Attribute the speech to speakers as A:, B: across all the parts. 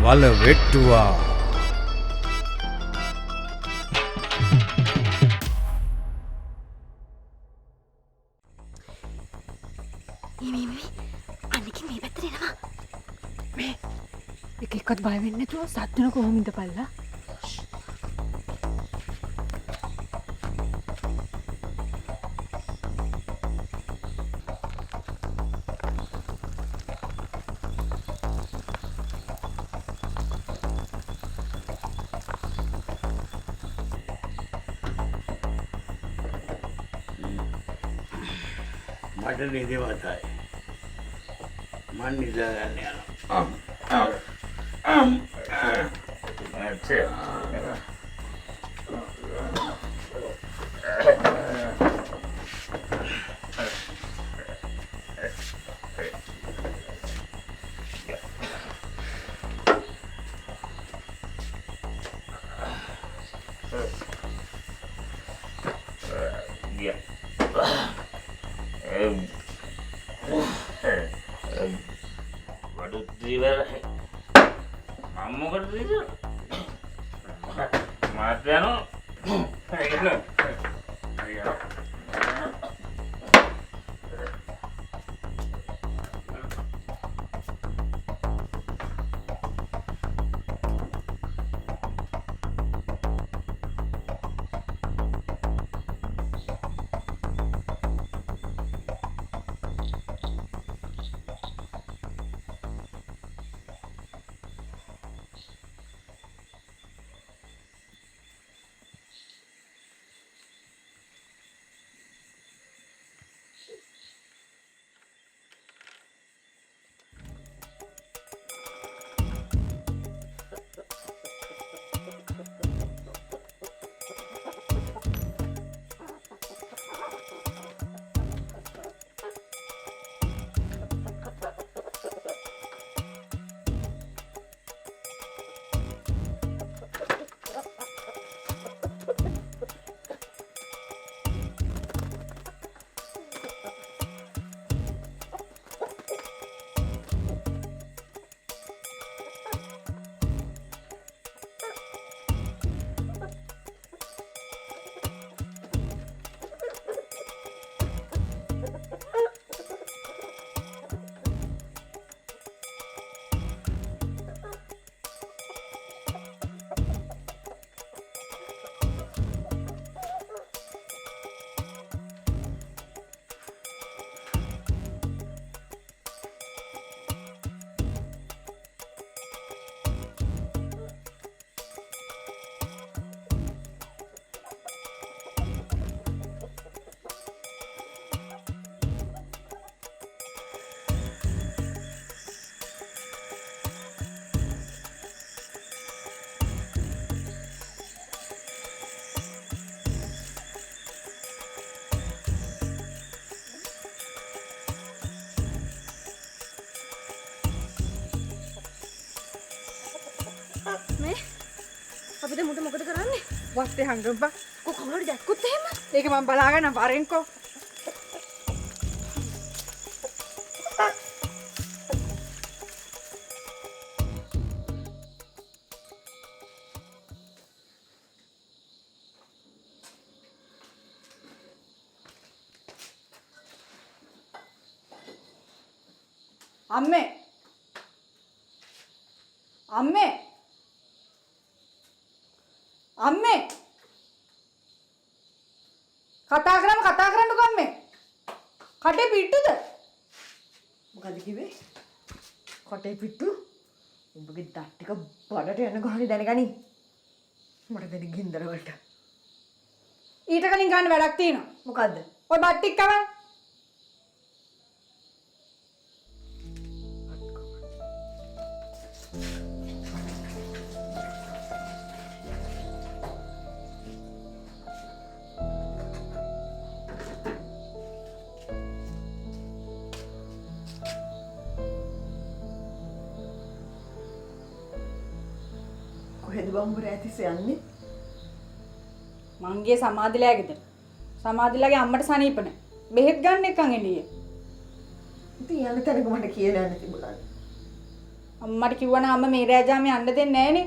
A: වල වෙට්ටුවා.
B: අනික මේ පැත්තට එනවා.
C: මේ එකෙක්වත් බය වෙන්නේ නැතුව සත්තුන කොහොම ඉඳපල්ලා.
D: මට නිදිමතයි. මන් නිදාගන්න යනවා.
B: අපි දැන් මොකද කරන්නේ?
C: වත්තේ හංගම්පා.
B: කොහොමද දැක්කොත් එහෙම?
C: ඒක මම බලාගෙන වරෙන්කෝ. අම්මේ අම්මේ අම්මේ කතා කරන්නකෝ අම්මේ කටේ පිට්ටුද මොකද කිව්වේ කටේ පිට්ටු උඹගේ දත් ටික බඩට යන ගහනේ දැනගනි මට දෙන ගින්දර වලට ඊට කලින් ගන්න වැඩක් තියෙනවා මොකද්ද ඔය බත් ටික කවන්න කොහෙද බම්බුර ඇතිස් යන්නේ? මං ගියේ සමාධිලෑ ගෙදර. සමාධිලාගේ අම්මට සනීප නැහැ. බෙහෙත් ගන්න එකන් එළියේ. ඉතින් යන්න තැනක මට කියලා යන්න තිබුණා. අම්මට කිව්වනම් අම්ම මේ රෑජාම යන්න දෙන්නේ නැහනේ.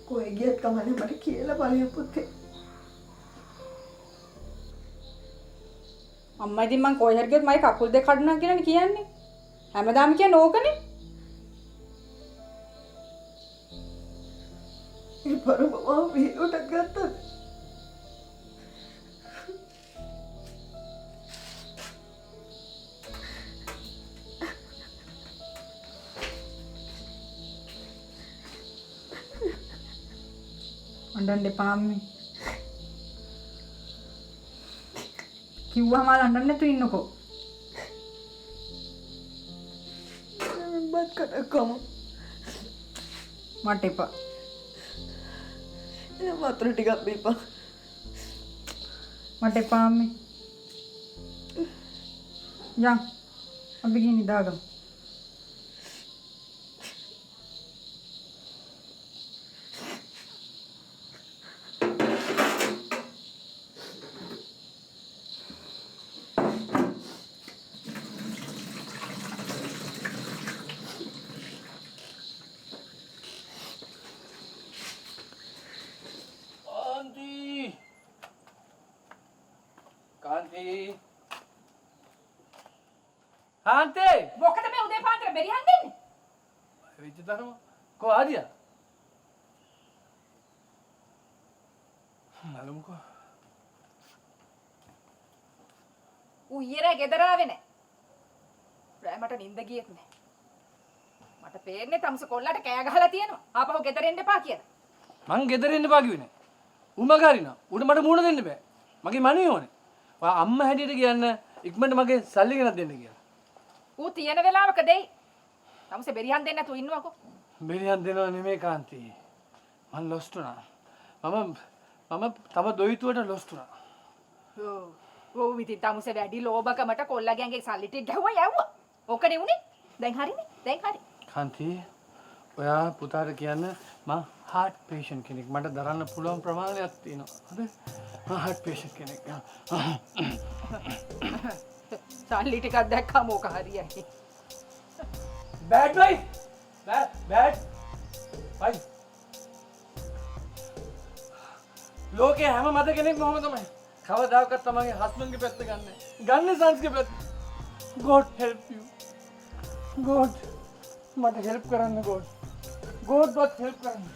C: කොහෙ ගියත් කමන්නේ මට කියලා බලන්න පුතේ. අම්මා ඉතින් මං කොහෙ හරි ගියොත් මගේ කකුල් දෙක කඩනවා කියලානේ කියන්නේ. හැමදාම කියන්නේ ඕකනේ. ඒ පරමවා වීලට ගත්තා. අඬන්න එපා අම්මේ. කිව්වම අඬන්න නැතු ඉන්නකෝ. බත් කඩකම. මට එපා. එන වතුර ටිකක් බීපන්. මට එපා අම්මේ. යන්. අපි ගිහින් නිදාගමු.
A: කාන්ති
C: මොකද මේ උදේ පාන්දර බෙරිහන් දෙන්නේ?
A: විචිතනම කො ආදියා නලමුකෝ
C: ඊයේ ගෙදර ආවේ නැහැ. රෑ මට නිින්ද ගියෙත් නැහැ. මට පේන්නේ තමුස කොල්ලට කෑ ගහලා තියෙනවා. ආපහු ගෙදර එන්න එපා කියලා.
A: මං ගෙදර එන්න එපා කිව්වේ නෑ. උමගාරිනා උඩ මට මූණ දෙන්න බෑ. මගේ මනේ ඕනේ. ඔයා අම්මා හැටියට කියන්න ඉක්මනට මගේ සල්ලි ගෙනත් දෙන්න කියලා.
C: ඌ තියෙන වෙලාවක දෙයි. තමුස බෙරිහන් දෙන්න නැතුව ඉන්නවකෝ.
A: බෙරියන් දෙනව නෙමෙයි කාන්ති. මං ලොස්ට් වුණා. මම තව දොයිතුවට ලොස්ට් වුණා.
C: ඔව් විතී තමුස වැඩි ලෝභකමට කොල්ලගෙන්ගේ සල්ලි ටික ගැහුවා යවුවා. ඕකනේ උනේ. දැන් හරිනේ. දැන් හරි.
A: කාන්ති ඔයා පුතාට කියන්න මං heart patient කෙනෙක්. මට දරන්න පුළුවන් ප්‍රමාණයක් තියෙනවා. හරිද? මං heart patient කෙනෙක්.
C: සල්ලි ටිකක් දැක්කම ඕක හරියයි.
A: බෑඩ් බයි. බෑඩ්. බයි. ලෝකේ හැම මත කෙනෙක් මොහොම තමයි. කවදාකවත් තමන්ගේ හස්බන්ඩ්ගේ පැත්ත ගන්න. ගන්න සංස්ගේ පැත්ත. God help you. God මට හෙල්ප් කරන්න God. God but help කරන්න.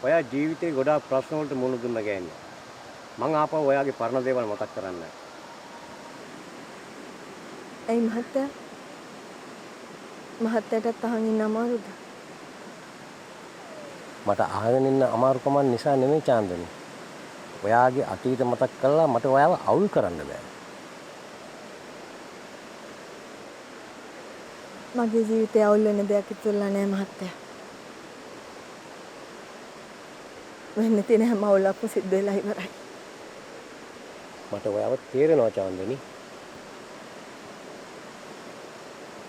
E: ඔයා ජීවිතේ ගොඩාක් ප්‍රශ්න වලට මුහුණ දුන්න ගෑණියා. මං ආපහු ඔයාගේ පරණ දේවල් මතක් කරන්නේ.
B: ඇයි මහත්තයා? මහත්තයාටත් අහන් ඉන්න අමාරුද?
E: මට අහගෙන ඉන්න අමාරුකම නිසා නෙමෙයි චාන්දනි. ඔයාගේ අතීත මතක් කරලා මට ඔයාව අවුල් කරන්න බෑ.
B: මගේ ජීවිතේ අවුල් වෙන දෙයක් ඉතුරුලා නැහැ මහත්තයා. වෙන්න තියෙන හැම අවුලක්ම සිද්ධ වෙලා ඉවරයි.
E: මට ඔයාව තේරෙනවා චාන්දනි.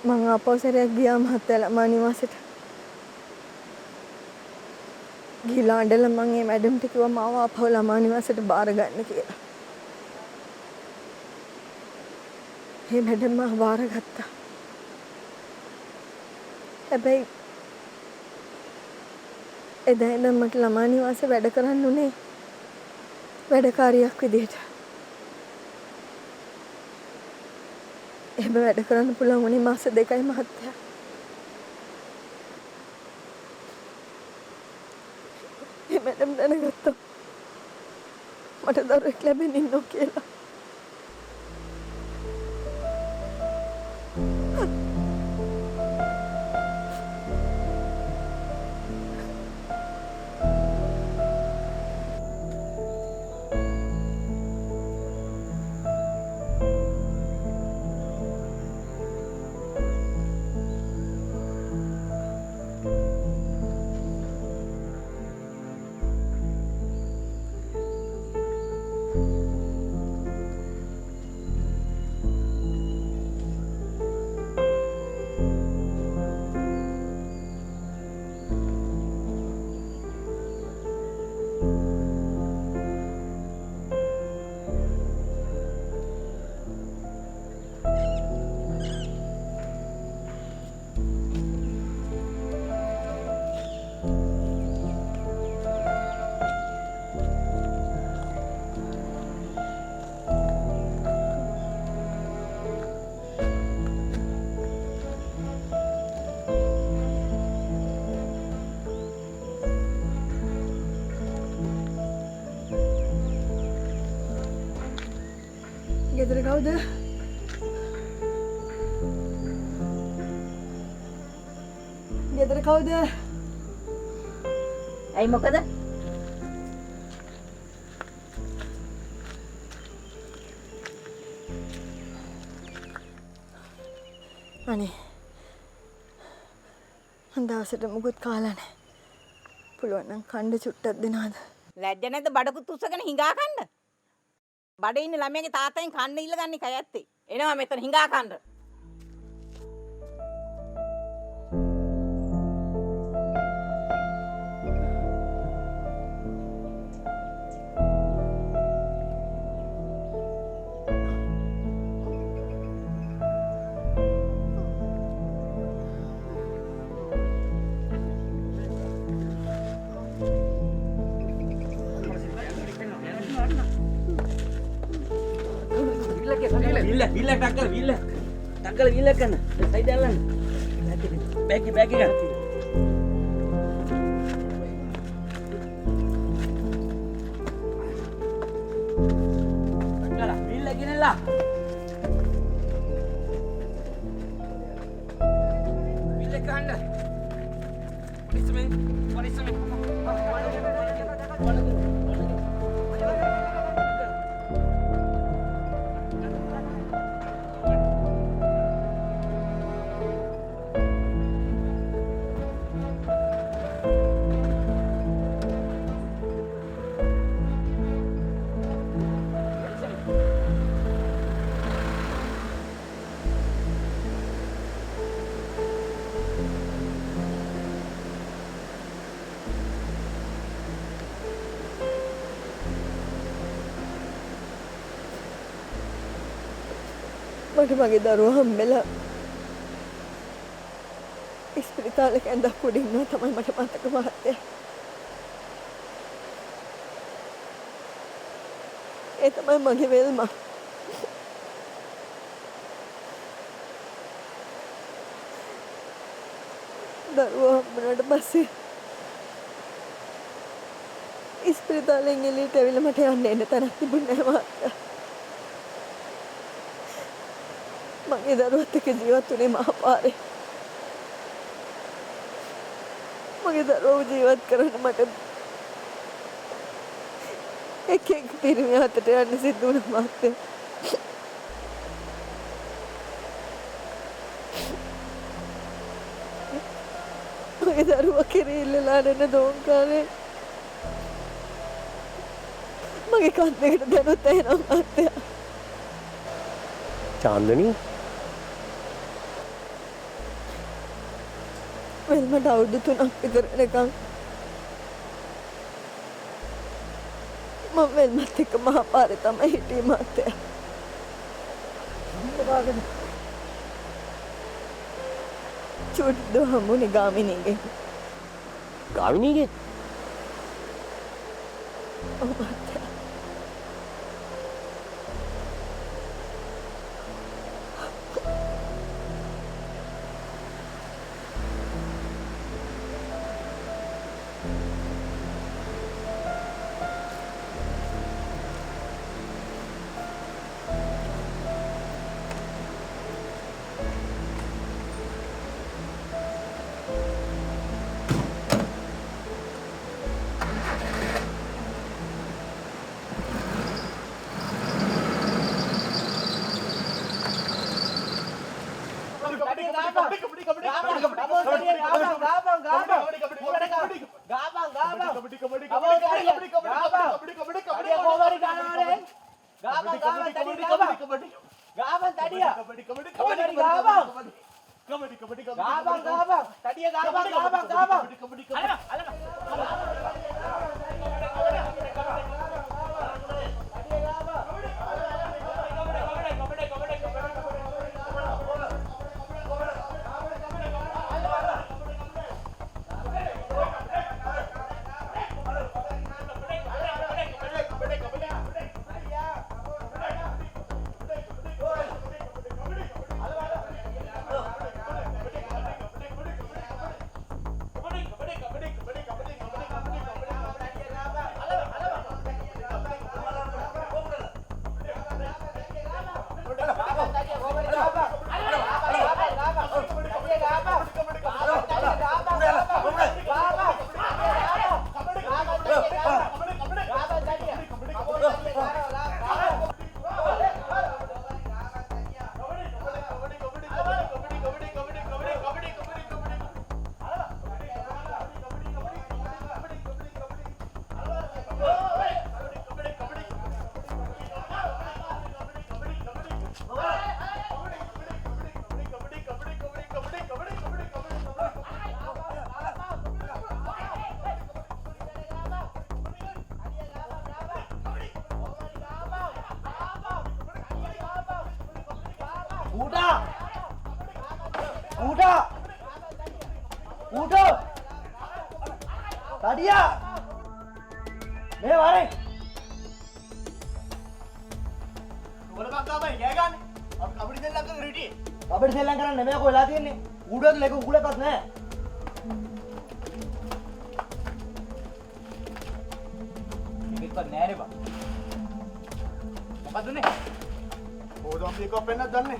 B: මං ආපහු සැරයක් ගියා මහත්තයා ළමා නිවාසෙට. ගිහලා අඬලා මං ඒ මැඩම්ට කිව්වා මාව ආපහු ළමා නිවාසෙට බාර ගන්න කියලා. ඒ මැඩම් මාව බාරගත්තා. හැබැයි එදා ඉඳන් මට ළමා නිවාසේ වැඩ කරන්න උනේ වැඩකාරියක් විදිහට. එහෙම වැඩ කරන්න පුළුවන් උනේ මාස 2යි මහත්තයා. ඒ මැඩම් දැනගත්තා මට දරුවෙක් ලැබෙන්න ඉන්නෝ කියලා. ගෙදර කවුද? ගෙදර කවුද?
C: ඇයි මොකද?
B: අනේ මං දවසට මුකුත් කාලා නැහැ. පුළුවන් නම් කණ්ඩ චුට්ටක් දෙනවද?
F: ලැජ්ජ නැද්ද බඩකුත් උස්සගෙන හිඟා කන්න? බඩේ ඉන්න ළමයාගේ තාත්තෙන් කන්න ඉල්ලගන්නේ කය ඇත්තේ. එනවා මෙතන හිඟා කන්න.
A: Wheel tackle wheel kan. Side jalan. Back kan. Tackle wheel lagi lah. Wheel kan. Policeman.
B: මට මගේ දරුවා හම්බෙලා ඉස්පිරිතාලේ ඇඳක් උඩ ඉන්නවා තමයි මට මතක මහත්තයා. ඒ තමයි මගේ වෙල්මා. දරුවා හම්බුනාට පස්සේ ඉස්පිරිතාලෙන් එළියට ඇවිල්ලා මට යන්න එන්න තැනක් තිබුණේ නැහැ මහත්තයා. මගේ දරුවත් එක්ක ජීවත් වුණේ මහපාරේ. මගේ දරුවෝ ජීවත් කරන්න මට එක පිරිමි අතට යන්න සිද්ධ වුණා මහත්තයා. මගේ දරුවා කෙරේ ඉල්ලලා දෙන දෝංකාරේ මගේ කන් දෙකට දැනුත් ඇහෙනවා මහත්තයා.
E: චාන්දනී
B: වෙල්මට අවුරුදු 3ක් විතර වෙනකන් මම වෙල්මත් එක්ක මහපාරේ තමයි හිටියේ මහත්තයා. චුටි දෝ හම්බුනේ ගාමිණීගේ.
E: ගාමිණීගේ
B: ඔව් මහත්තයා.
G: අපිට සෙල්ලම් කරන්න නෙමෙයි කොහෙලා තියෙන්නේ. ඌඩුවද ලෙක උගුලකත් නැහැ. මේකත් නෑනේ බා. මොකද උනේ? ඕදම්බි එකක් පෙන්නත් දන්නේ.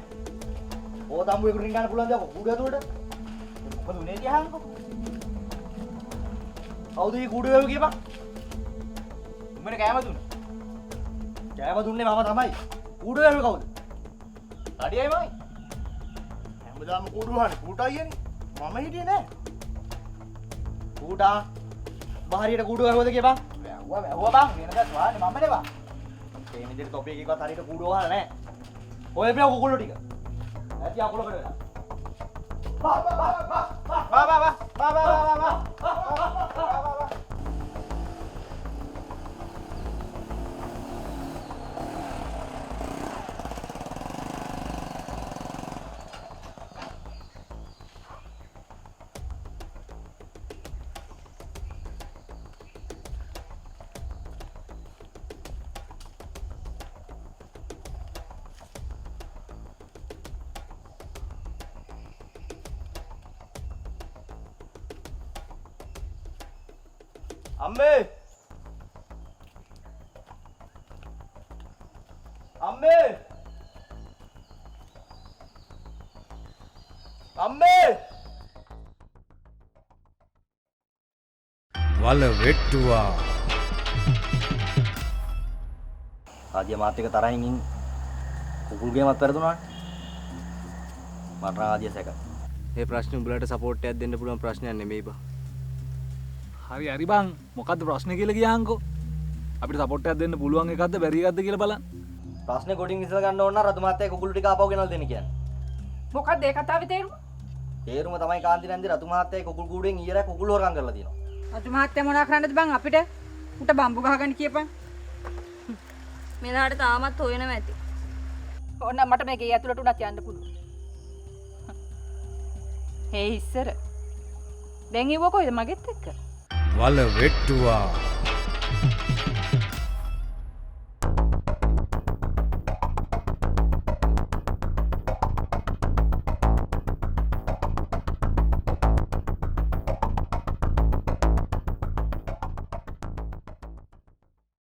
G: ඕදම්බු එකට රින් ගන්න පුළුවන් දා ඌඩුව ඇතුළට. මොකද උනේ කියහන්කෝ. කවුද මේ ඌඩුව කියපන්? උඹනේ කෑම දුන්නේ. කෑම දුන්නේ මම තමයි. ඌඩුව කවුද? අඩියයි මයි. හැමදාම කුඩුවහනේ කුටා අයියනේ. මම හිටියේ නෑ. කුටා බහරියට කුඩුව ඇහුවද කියපන්. වැහුවා බං වෙනදත් වාන්නේ මමනේ බං. මේ විදිහට තොපි එකකවත් හරියට කුඩුව වහලා නෑ. ඔය බෑ කුකුළු ටික. නැති අකුලකට වෙලා. අම්මේ අම්මේ අම්මේ
H: වල වෙට්ටුවා
G: ආදිය මාත් එක තරහින් ඉන්න කුකුල් ගේමත් වැරදුනානේ මට ආදිය සැක
I: මේ ප්‍රශ්නේ උඹලට සපෝට් එකක් දෙන්න පුළුවන් ප්‍රශ්නයක් නෙමෙයි බා
H: හරි හරි බං මොකද්ද ප්‍රශ්නේ කියලා කියහන්කෝ අපිට සපෝට් එකක් දෙන්න පුළුවන් එකක්ද බැරි එකක්ද කියලා බලන්න
G: ප්‍රශ්නේ ගොඩින් විසඳ ගන්න ඕන නම් රතු මාත්තේ කුකුල් ටික ආපහු ගෙනල්ලා දෙන්න කියන්නේ
C: මොකක්ද ඒ කතාවේ තේරුම?
G: තේරුම තමයි කාන්ති නැන්දි රතු මාත්තේ කුකුල් කූඩෙන් ඊයරක් කුකුල් හොරකම් කරලා තියෙනවා
C: රතු මහත්තයා මොනා කරන්නද බං අපිට? උට බම්බු ගහගන්න කියපන්.
B: මෙලාට තාමත් හොයනවා ඇති.
C: ඕන්න මට මේ ගේ ඇතුළට උනත් යන්න පුළුවන්. හේ ඉස්සර. දැන් ඉව කොයිද මගෙත් එක්ක?
H: වල වෙට්ටුවා